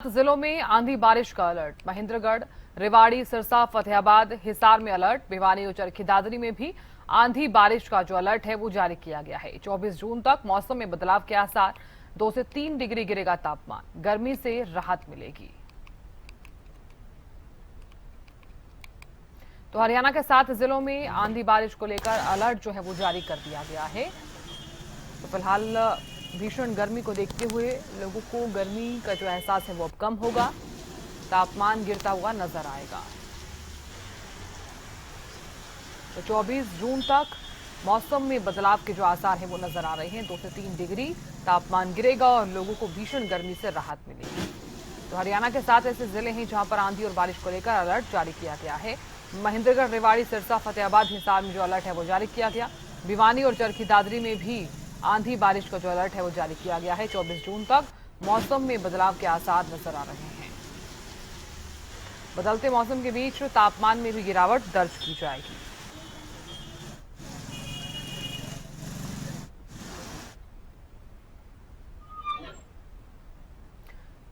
जिलों में आंधी बारिश का अलर्ट। महेंद्रगढ़, रेवाड़ी, सिरसा, फतेहाबाद, हिसार में अलर्ट। भिवानी और चरखी दादरी में भी आंधी बारिश का जो अलर्ट है वो जारी किया गया है। 24 जून तक मौसम में बदलाव के आसार। 2 से 3 डिग्री गिरेगा तापमान। गर्मी से राहत मिलेगी। तो हरियाणा के 7 जिलों में आंधी बारिश को लेकर अलर्ट जो है वो जारी कर दिया गया है। तो फिलहाल भीषण गर्मी को देखते हुए लोगों को गर्मी का जो एहसास है वो अब कम होगा। तापमान गिरता हुआ नजर आएगा। तो 24 जून तक मौसम में बदलाव के जो आसार हैं वो नजर आ रहे हैं। 2 से 3 डिग्री तापमान गिरेगा और लोगों को भीषण गर्मी से राहत मिलेगी। तो हरियाणा के 7 ऐसे जिले हैं जहां पर आंधी और बारिश को लेकर अलर्ट जारी किया गया है। महेंद्रगढ़, रेवाड़ी, सिरसा, फतेहाबाद, हिसार में जो अलर्ट है वो जारी किया गया। भिवानी और चरखी दादरी में भी आंधी बारिश का जो अलर्ट है वो जारी किया गया है। 24 जून तक मौसम में बदलाव के आसार नजर आ रहे हैं। बदलते मौसम के बीच तापमान में भी गिरावट दर्ज की जाएगी।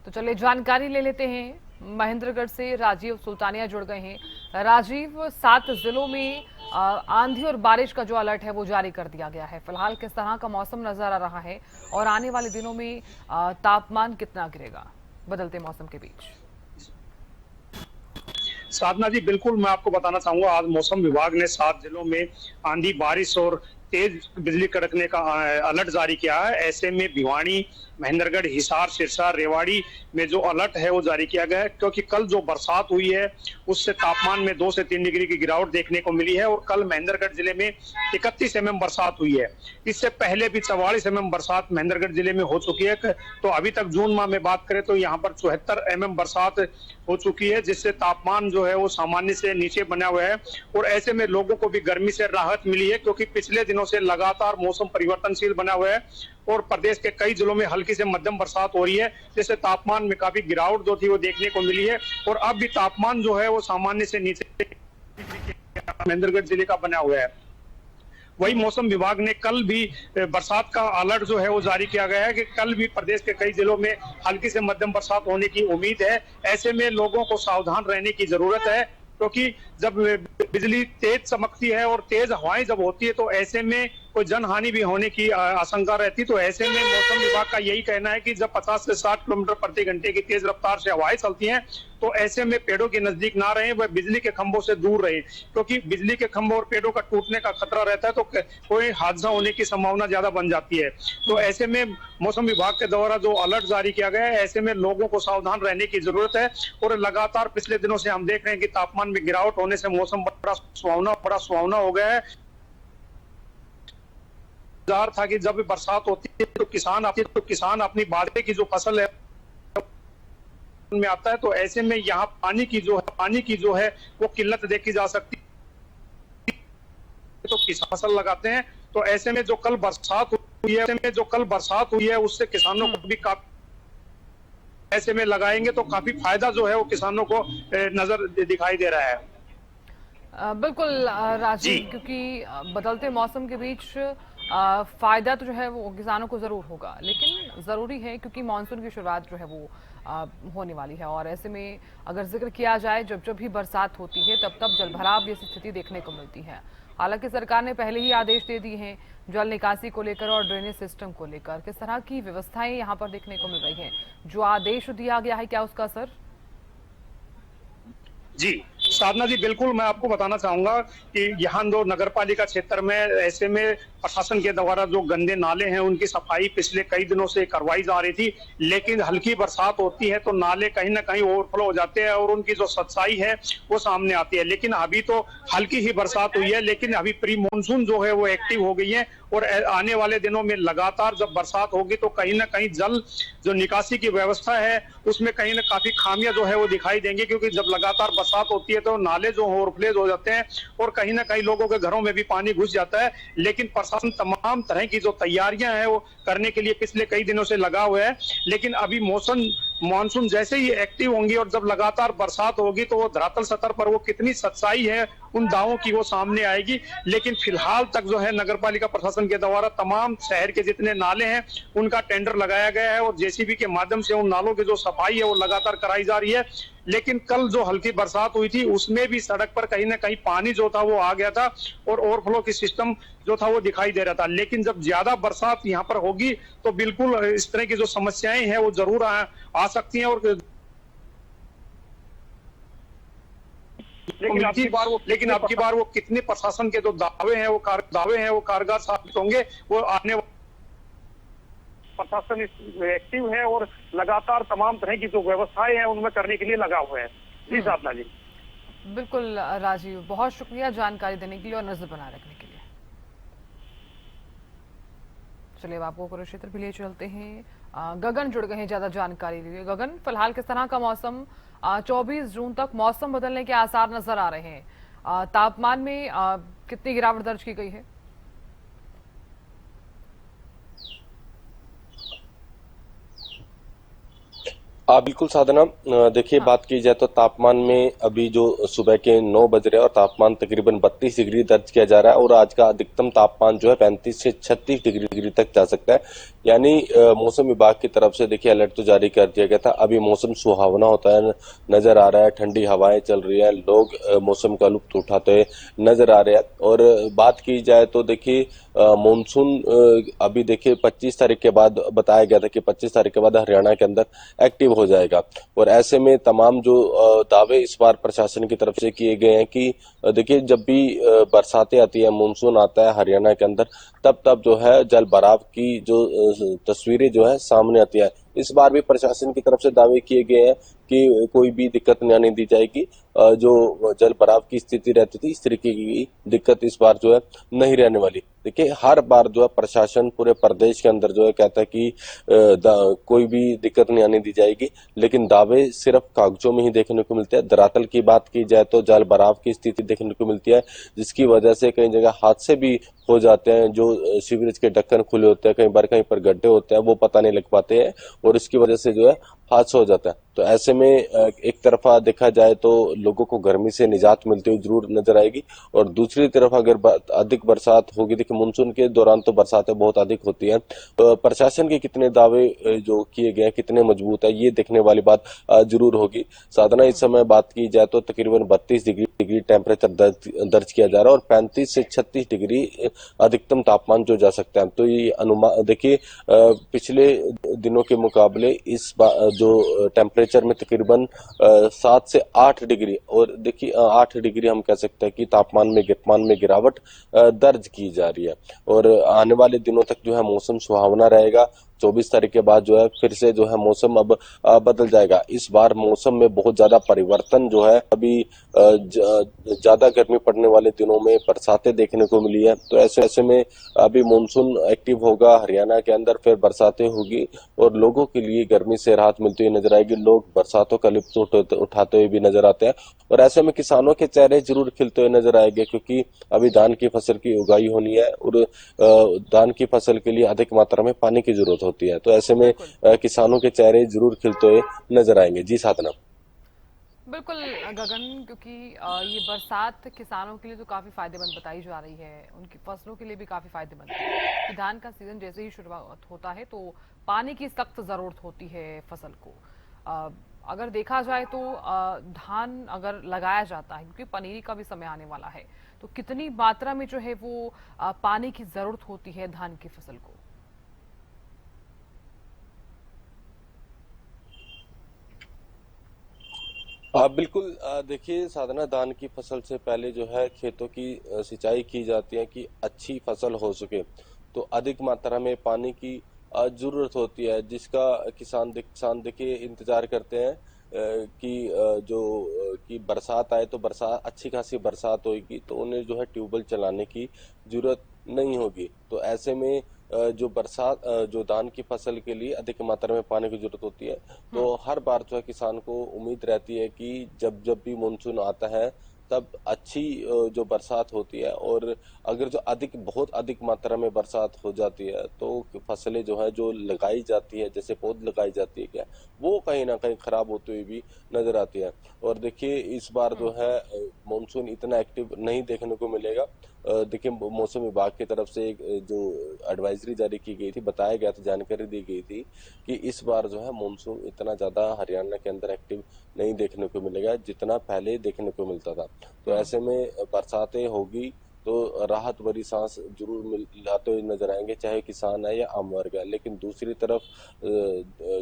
तो चलिए जानकारी ले लेते हैं। महेंद्रगढ़ से राजीव सुल्तानिया जुड़ गए हैं। राजीव, 7 जिलों में आंधी और बारिश का जो अलर्ट है वो जारी कर दिया गया है। फिलहाल किस तरह का मौसम नजर आ रहा है और आने वाले दिनों में तापमान कितना गिरेगा बदलते मौसम के बीच? साधना जी, बिल्कुल मैं आपको बताना चाहूंगा, आज मौसम विभाग ने 7 जिलों में आंधी बारिश और तेज बिजली कड़कने का अलर्ट जारी किया है। ऐसे में भिवानी, महेंद्रगढ़, हिसार, सिरसा, रेवाड़ी में जो अलर्ट है वो जारी किया गया है, क्योंकि कल जो बरसात हुई है उससे तापमान में 2 से 3 डिग्री की गिरावट देखने को मिली है। और कल महेंद्रगढ़ जिले में 31 mm बरसात हुई है। इससे पहले भी 44 mm बरसात महेंद्रगढ़ जिले में हो चुकी है। तो अभी तक जून माह में बात करें तो यहाँ पर 74 mm बरसात हो चुकी है, जिससे तापमान जो है वो सामान्य से नीचे बना हुआ है। और ऐसे में लोगों को भी गर्मी से राहत मिली है, क्योंकि पिछले दिनों से लगातार मौसम परिवर्तनशील बना हुआ है और प्रदेश के कई जिलों में हल्की से मध्यम बरसात हो रही है, जिससे तापमान में काफी गिरावट जो थी वो देखने को मिली है। और अब भी तापमान जो है वो सामान्य से नीचे महेंद्रगढ़ जिले का बना हुआ है। वही मौसम विभाग ने कल भी बरसात का अलर्ट जो है वो जारी किया गया है कि कल भी प्रदेश के कई जिलों में हल्की से मध्यम बरसात होने की उम्मीद है। ऐसे में लोगों को सावधान रहने की जरूरत है, क्योंकि जब बिजली तेज चमकती है और तेज हवाएं जब होती है तो ऐसे में कोई जनहानि भी होने की आशंका रहती। तो ऐसे में मौसम विभाग का यही कहना है कि जब 50 से 60 किलोमीटर प्रति घंटे की तेज रफ्तार से हवाएं चलती हैं तो ऐसे में पेड़ों के नजदीक ना रहें, वह बिजली के खंभों से दूर रहें, क्योंकि बिजली के खंभों और पेड़ों का टूटने का खतरा रहता है तो कोई हादसा होने की संभावना ज्यादा बन जाती है। तो ऐसे में मौसम विभाग के द्वारा जो अलर्ट जारी किया गया है, ऐसे में लोगों को सावधान रहने की जरूरत है। और लगातार पिछले दिनों से हम देख रहे हैं कि तापमान में गिरावट होने से मौसम बड़ा सुहावना हो गया है। था कि जब बरसात होती है तो किसान अपनी बाजरे की जो फसल है में आता है। तो ऐसे में यहाँ पानी की जो है वो किल्लत देखी जा सकती है, तो किसान फसल लगाते हैं। तो ऐसे में जो कल बरसात हुई है उससे किसानों को भी काफी, ऐसे में लगाएंगे तो काफी फायदा जो है वो किसानों को नजर दिखाई दे रहा है। बिल्कुल राजीव, क्योंकि बदलते मौसम के बीच फायदा तो जो है वो किसानों को जरूर होगा, लेकिन जरूरी है क्योंकि मानसून की शुरुआत जो है वो होने वाली है। और ऐसे में अगर जिक्र किया जाए, जब जब भी बरसात होती है तब तब जलभराव जैसी स्थिति देखने को मिलती है। हालांकि सरकार ने पहले ही आदेश दे दिए हैं जल निकासी को लेकर और ड्रेनेज सिस्टम को लेकर। किस तरह की व्यवस्थाएं यहाँ पर देखने को मिल रही है? जो आदेश दिया गया है, क्या उसका असर? जी साधना जी, बिल्कुल मैं आपको बताना चाहूंगा कि यहाँ जो नगर पालिका क्षेत्र में ऐसे में प्रशासन के द्वारा जो गंदे नाले हैं उनकी सफाई पिछले कई दिनों से करवाई जा रही थी, लेकिन हल्की बरसात होती है तो नाले कहीं ना कहीं ओवरफ्लो हो जाते हैं और उनकी जो सच्चाई है वो सामने आती है। लेकिन अभी तो हल्की ही बरसात हुई है, लेकिन अभी प्री मानसून जो है वो एक्टिव हो गई है और आने वाले दिनों में लगातार जब बरसात होगी तो कहीं ना कहीं जल जो निकासी की व्यवस्था है उसमें कहीं ना काफी खामियां जो है वो दिखाई देंगी, क्योंकि जब लगातार बरसात होती है तो नाले जो ओवरफ्लो हो जाते हैं और कहीं ना कहीं लोगों के घरों में भी पानी घुस जाता है। लेकिन प्रशासन तमाम तरह की जो तैयारियां हैं वो करने के लिए पिछले कई दिनों से लगा हुआ है। लेकिन अभी मानसून जैसे ही एक्टिव होंगी और जब लगातार बरसात होगी तो वो धरातल सतह पर वो कितनी सच्चाई है उन दावों की वो सामने आएगी। लेकिन फिलहाल तक जो है नगर पालिका प्रशासन के द्वारा तमाम शहर के जितने नाले हैं उनका टेंडर लगाया गया है और जेसीबी के माध्यम से उन नालों की जो सफाई है वो लगातार कराई जा रही है। लेकिन कल जो हल्की बरसात हुई थी उसमें भी सड़क पर कहीं ना कहीं पानी जो था वो आ गया था और ओवरफ्लो की सिस्टम जो था वो दिखाई दे रहा था। लेकिन जब ज्यादा बरसात यहाँ पर होगी तो बिल्कुल इस तरह की जो समस्याएं हैं वो जरूर आ सकती हैं। और लेकिन अब की बार वो कितने प्रशासन के जो दावे हैं वो कारगर साबित होंगे। वो आने प्रशासन एक्टिव है और लगातार तमाम तरह की जो व्यवस्थाएं हैं उनमें करने के लिए लगा हुआ है। जी साधना जी। बिल्कुल राजीव, बहुत शुक्रिया जानकारी देने के लिए और नजर बनाए रखने के लिए। चलिए अब आपको कुरुक्षेत्र भी ले चलते हैं। गगन जुड़ गए हैं ज्यादा जानकारी लिए। गगन, फिलहाल किस तरह का मौसम? 24 जून तक मौसम बदलने के आसार नजर आ रहे हैं। तापमान में कितनी गिरावट दर्ज की गई है? बिल्कुल साधना। देखिए, बात की जाए तो तापमान में अभी जो सुबह के 9 बज रहे हैं और तापमान तकरीबन 32 डिग्री दर्ज किया जा रहा है और आज का अधिकतम तापमान जो है 35 से 36 डिग्री तक जा सकता है। यानी मौसम विभाग की तरफ से देखिए अलर्ट तो जारी कर दिया गया था। अभी मौसम सुहावना होता है नजर आ रहा है, ठंडी हवाएं चल रही है, लोग मौसम का लुत्फ उठाते हुए नजर आ रहे हैं। और बात की जाए तो देखिए मानसून अभी देखिए 25 तारीख के बाद बताया गया था कि 25 तारीख के बाद हरियाणा के अंदर एक्टिव हो जाएगा। और ऐसे में तमाम जो दावे इस बार प्रशासन की तरफ से किए गए हैं कि देखिए जब भी बरसातें आती है, मानसून आता है हरियाणा के अंदर, तब जो है जल भराव की जो तस्वीरें जो है सामने आती है। इस बार भी प्रशासन की तरफ से दावे किए गए हैं कि कोई भी दिक्कत नहीं आने दी जाएगी। जो जल भराव की स्थिति रहती थी इस तरीके की दिक्कत इस बार जो है नहीं रहने वाली। देखिए हर बार जो है प्रशासन पूरे प्रदेश के अंदर जो है कहता है कि कोई भी दिक्कत नहीं आने दी जाएगी, लेकिन दावे सिर्फ कागजों में ही देखने को मिलते हैं। धरातल की बात की जाए तो जल भराव की स्थिति देखने को मिलती है, जिसकी वजह से कई जगह हादसे भी हो जाते हैं। जो सीवरेज के ढक्कन खुले होते हैं, कहीं पर गड्ढे होते हैं, वो पता नहीं लग पाते हैं और इसकी वजह से जो है हादसा हो जाता है। तो ऐसे में एक तरफा देखा जाए तो लोगों को गर्मी से निजात मिलती हुई जरूर नजर आएगी और दूसरी तरफ अगर अधिक बरसात होगी, देखिए मानसून के दौरान तो बरसातें बहुत अधिक होती हैं। प्रशासन के कितने दावे जो किए गए हैं कितने मजबूत है, ये देखने वाली बात जरूर होगी। साधना, इस समय बात की जाए तो तकरीबन 32 डिग्री टेम्परेचर दर्ज किया जा रहा है और 35 से 36 डिग्री अधिकतम तापमान जो जा सकता है। तो ये अनुमान देखिए पिछले दिनों के मुकाबले इस जो टेम्परेचर में तकरीबन 7 से 8 डिग्री, और देखिए 8 डिग्री हम कह सकते हैं कि तापमान में गिरावट दर्ज की जा रही है। और आने वाले दिनों तक जो है मौसम सुहावना रहेगा। 24 तारीख के बाद जो है फिर से जो है मौसम अब बदल जाएगा। इस बार मौसम में बहुत ज्यादा परिवर्तन जो है, अभी ज्यादा गर्मी पड़ने वाले दिनों में बरसातें देखने को मिली है। तो ऐसे में अभी मानसून एक्टिव होगा हरियाणा के अंदर, फिर बरसातें होगी और लोगों के लिए गर्मी से राहत मिलती हुई नजर आएगी। लोग बरसातों का लुत्फ उठाते हुए भी नजर आते हैं और ऐसे में किसानों के चेहरे जरूर खिलते हुए नजर आएंगे, क्योंकि अभी धान की फसल की उगाई होनी है और धान की फसल के लिए अधिक मात्रा में पानी की जरूरत होती है। तो ऐसे में किसानों के चेहरे जरूर खिलते हुए नजर आएंगे। जी साधना। बिल्कुल गगन, क्योंकि ये बरसात किसानों के लिए तो काफी फायदेमंद बताई जा रही है, उनकी फसलों के लिए भी काफी फायदेमंद है कि धान का सीजन जैसे ही शुरुआत होता है तो पानी की सख्त जरूरत होती है फसल को। अगर देखा जाए तो धान अगर लगाया जाता है, क्योंकि पनीरी का भी समय आने वाला है, तो कितनी मात्रा में जो है वो पानी की जरूरत होती है धान की फसल को? बिल्कुल। देखिए साधना, धान की फसल से पहले जो है खेतों की सिंचाई की जाती है कि अच्छी फसल हो सके। तो अधिक मात्रा में पानी की जरूरत होती है, जिसका किसान देखिए इंतजार करते हैं कि बरसात आए तो बरसात अच्छी खासी बरसात होगी तो उन्हें जो है ट्यूबवेल चलाने की जरूरत नहीं होगी। तो ऐसे में जो बरसात जो धान की फसल के लिए अधिक मात्रा में पानी की जरूरत होती है, तो हर बार जो है किसान को उम्मीद रहती है कि जब जब भी मानसून आता है तब अच्छी जो बरसात होती है, और अगर जो बहुत अधिक मात्रा में बरसात हो जाती है तो फसलें जो है जो लगाई जाती है, जैसे पौध लगाई जाती है क्या, वो कहीं ना कहीं खराब होती हुई भी नजर आती है। और देखिए इस बार जो है मानसून इतना एक्टिव नहीं देखने को मिलेगा। देखिए मौसम विभाग की तरफ से एक जो एडवाइजरी जारी की गई थी, बताया गया था, जानकारी दी गई थी कि इस बार जो है मानसून इतना ज्यादा हरियाणा के अंदर एक्टिव नहीं देखने को मिलेगा जितना पहले देखने को मिलता था। तो ऐसे में बरसातें होगी तो राहत भरी सांस जरूर मिलाते हुए नजर आएंगे, चाहे किसान है या आम वर्ग है। लेकिन दूसरी तरफ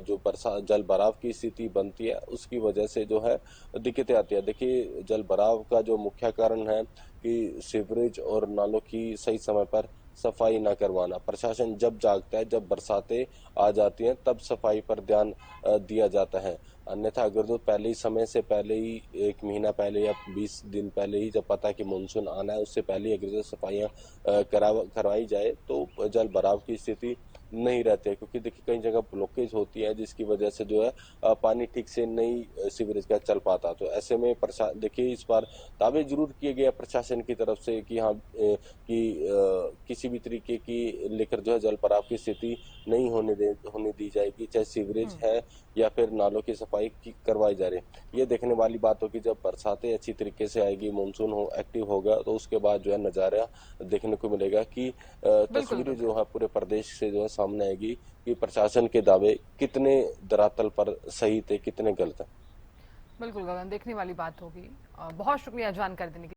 जो बरसात जल भराव की स्थिति बनती है उसकी वजह से जो है दिक्कतें आती है। देखिए जल भराव का जो मुख्य कारण है कि सीवरेज और नालों की सही समय पर सफाई ना करवाना। प्रशासन जब जागता है, जब बरसातें आ जाती हैं, तब सफाई पर ध्यान दिया जाता है। अन्यथा अगर जो पहले ही समय से पहले ही, 1 महीना पहले या 20 दिन पहले ही जब पता है कि मानसून आना है, उससे पहले ही अगर जो सफाइयां करवाई जाए तो जल भराव की स्थिति नहीं रहती है। क्योंकि देखिए कई जगह ब्लॉकेज होती है जिसकी वजह से जो है पानी ठीक से नहीं सीवरेज का चल पाता। तो ऐसे में देखिए इस बार दावे जरूर किए गए प्रशासन की तरफ से कि हाँ किसी भी तरीके की लेकर जो है जल भराव की स्थिति नहीं होने दी जाएगी, चाहे सीवरेज है या फिर नालों की सफाई की करवाई जा रही है। ये देखने वाली बात होगी जब बरसातें अच्छी तरीके से आएगी, मानसून एक्टिव होगा, तो उसके बाद जो है नजारा देखने को मिलेगा कि बिल्कुल तस्वीरें जो बिल्कुल। है पूरे प्रदेश से जो है सामने आएगी कि प्रशासन के दावे कितने धरातल पर सही थे, कितने गलत है। बिल्कुल गगन, देखने वाली बात होगी। बहुत शुक्रिया जानकारी देने के लिए।